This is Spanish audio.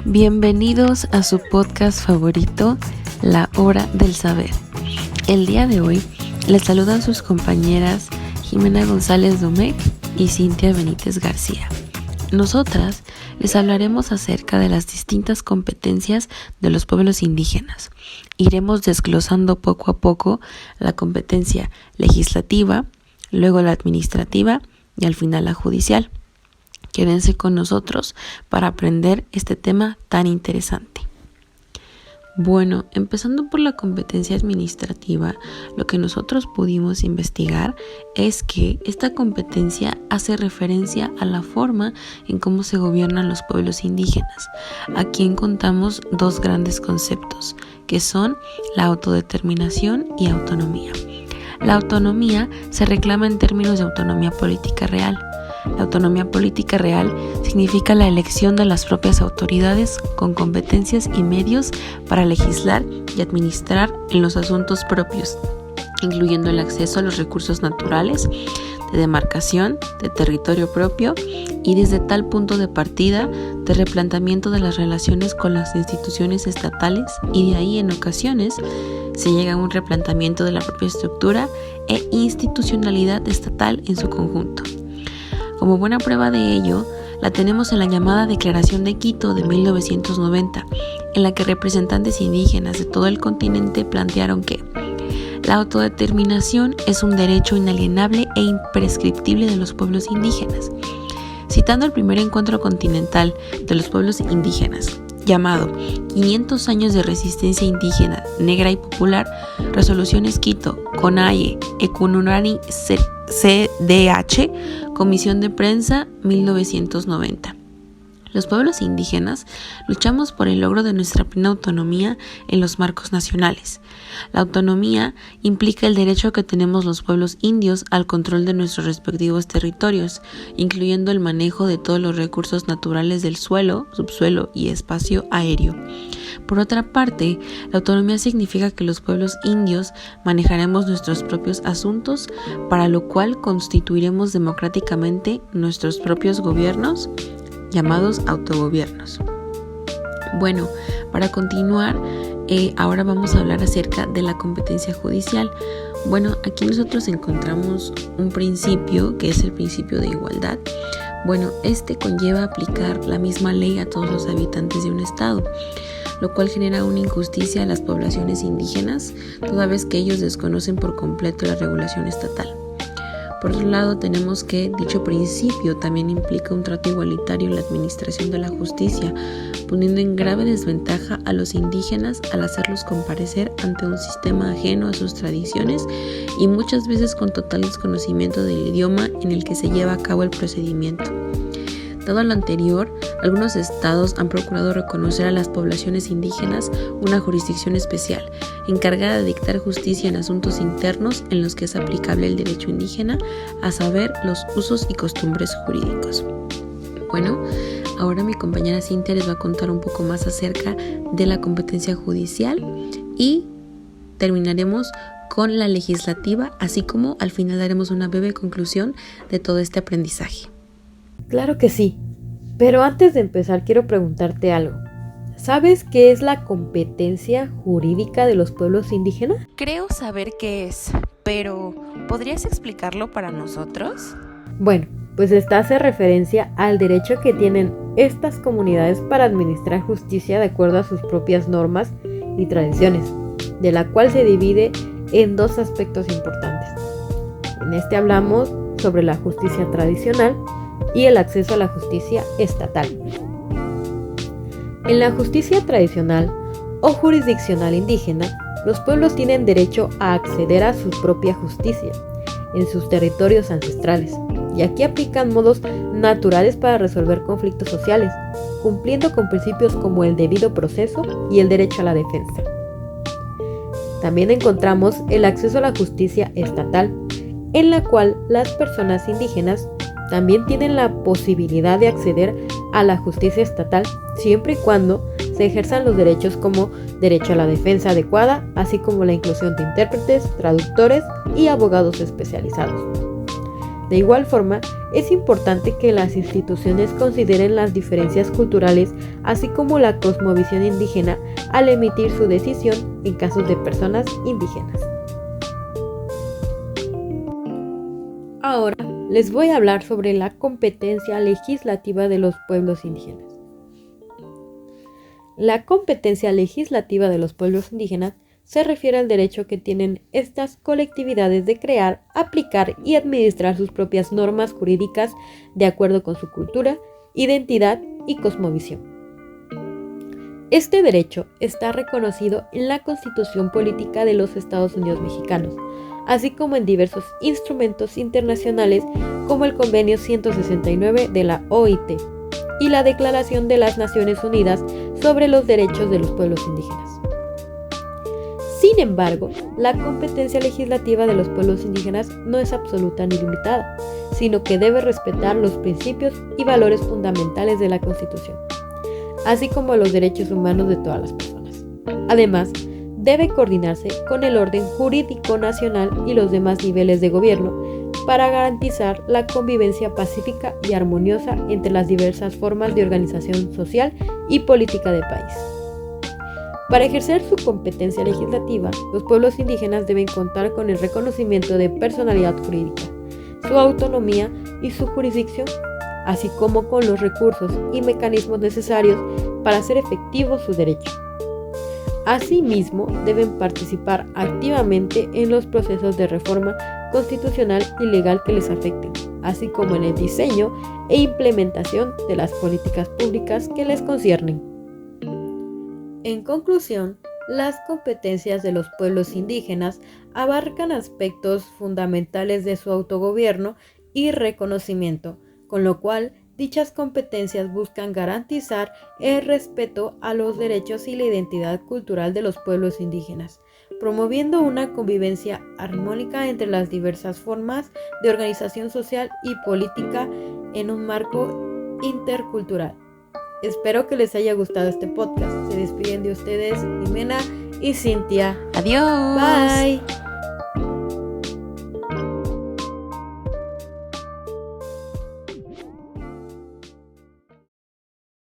Bienvenidos a su podcast favorito, La Hora del Saber. El día de hoy les saludan sus compañeras Jimena González Domecq y Cintia Benítez García. Nosotras les hablaremos acerca de las distintas competencias de los pueblos indígenas. Iremos desglosando poco a poco la competencia legislativa, luego la administrativa y al final la judicial. Quédense con nosotros para aprender este tema tan interesante. Bueno, empezando por la competencia administrativa, lo que nosotros pudimos investigar es que esta competencia hace referencia a la forma en cómo se gobiernan los pueblos indígenas. Aquí encontramos dos grandes conceptos, que son la autodeterminación y autonomía. La autonomía se reclama en términos de autonomía política real. La autonomía política real significa la elección de las propias autoridades con competencias y medios para legislar y administrar en los asuntos propios, incluyendo el acceso a los recursos naturales, de demarcación, de territorio propio y desde tal punto de partida de replanteamiento de las relaciones con las instituciones estatales y de ahí en ocasiones se llega a un replanteamiento de la propia estructura e institucionalidad estatal en su conjunto. Como buena prueba de ello, la tenemos en la llamada Declaración de Quito de 1990, en la que representantes indígenas de todo el continente plantearon que la autodeterminación es un derecho inalienable e imprescriptible de los pueblos indígenas. Citando el primer encuentro continental de los pueblos indígenas, llamado 500 años de resistencia indígena, negra y popular, Resoluciones Quito, CONAIE, Ecununani CDH, Comisión de Prensa, 1990. Los pueblos indígenas luchamos por el logro de nuestra plena autonomía en los marcos nacionales. La autonomía implica el derecho que tenemos los pueblos indios al control de nuestros respectivos territorios, incluyendo el manejo de todos los recursos naturales del suelo, subsuelo y espacio aéreo. Por otra parte, la autonomía significa que los pueblos indios manejaremos nuestros propios asuntos, para lo cual constituiremos democráticamente nuestros propios gobiernos, llamados autogobiernos. Bueno, para continuar, ahora vamos a hablar acerca de la competencia judicial. Bueno, aquí nosotros encontramos un principio que es el principio de igualdad. Bueno, este conlleva aplicar la misma ley a todos los habitantes de un estado, lo cual genera una injusticia a las poblaciones indígenas, toda vez que ellos desconocen por completo la regulación estatal. Por otro lado, tenemos que dicho principio también implica un trato igualitario en la administración de la justicia, poniendo en grave desventaja a los indígenas al hacerlos comparecer ante un sistema ajeno a sus tradiciones y muchas veces con total desconocimiento del idioma en el que se lleva a cabo el procedimiento. Dado lo anterior, algunos estados han procurado reconocer a las poblaciones indígenas una jurisdicción especial, encargada de dictar justicia en asuntos internos en los que es aplicable el derecho indígena, a saber, los usos y costumbres jurídicos. Bueno, ahora mi compañera Cintia les va a contar un poco más acerca de la competencia judicial y terminaremos con la legislativa, así como al final daremos una breve conclusión de todo este aprendizaje. Claro que sí, pero antes de empezar quiero preguntarte algo. ¿Sabes qué es la competencia jurídica de los pueblos indígenas? Creo saber qué es, pero ¿podrías explicarlo para nosotros? Bueno, pues esta hace referencia al derecho que tienen estas comunidades para administrar justicia de acuerdo a sus propias normas y tradiciones, de la cual se divide en dos aspectos importantes. En este hablamos sobre la justicia tradicional y el acceso a la justicia estatal. En la justicia tradicional o jurisdiccional indígena, los pueblos tienen derecho a acceder a su propia justicia en sus territorios ancestrales, y aquí aplican modos naturales para resolver conflictos sociales, cumpliendo con principios como el debido proceso y el derecho a la defensa. También encontramos el acceso a la justicia estatal, en la cual las personas indígenas también tienen la posibilidad de acceder a la justicia estatal siempre y cuando se ejerzan los derechos como derecho a la defensa adecuada, así como la inclusión de intérpretes, traductores y abogados especializados. De igual forma, es importante que las instituciones consideren las diferencias culturales, así como la cosmovisión indígena, al emitir su decisión en casos de personas indígenas. Ahora les voy a hablar sobre la competencia legislativa de los pueblos indígenas. La competencia legislativa de los pueblos indígenas se refiere al derecho que tienen estas colectividades de crear, aplicar y administrar sus propias normas jurídicas de acuerdo con su cultura, identidad y cosmovisión. Este derecho está reconocido en la Constitución Política de los Estados Unidos Mexicanos, así como en diversos instrumentos internacionales como el Convenio 169 de la OIT y la Declaración de las Naciones Unidas sobre los Derechos de los Pueblos Indígenas. Sin embargo, la competencia legislativa de los pueblos indígenas no es absoluta ni limitada, sino que debe respetar los principios y valores fundamentales de la Constitución, así como los derechos humanos de todas las personas. Además, debe coordinarse con el orden jurídico nacional y los demás niveles de gobierno para garantizar la convivencia pacífica y armoniosa entre las diversas formas de organización social y política del país. Para ejercer su competencia legislativa, los pueblos indígenas deben contar con el reconocimiento de personalidad jurídica, su autonomía y su jurisdicción, así como con los recursos y mecanismos necesarios para hacer efectivo su derecho. Asimismo, deben participar activamente en los procesos de reforma constitucional y legal que les afecten, así como en el diseño e implementación de las políticas públicas que les conciernen. En conclusión, las competencias de los pueblos indígenas abarcan aspectos fundamentales de su autogobierno y reconocimiento, con lo cual dichas competencias buscan garantizar el respeto a los derechos y la identidad cultural de los pueblos indígenas, promoviendo una convivencia armónica entre las diversas formas de organización social y política en un marco intercultural. Espero que les haya gustado este podcast. Se despiden de ustedes Jimena y Cintia. Adiós. Bye.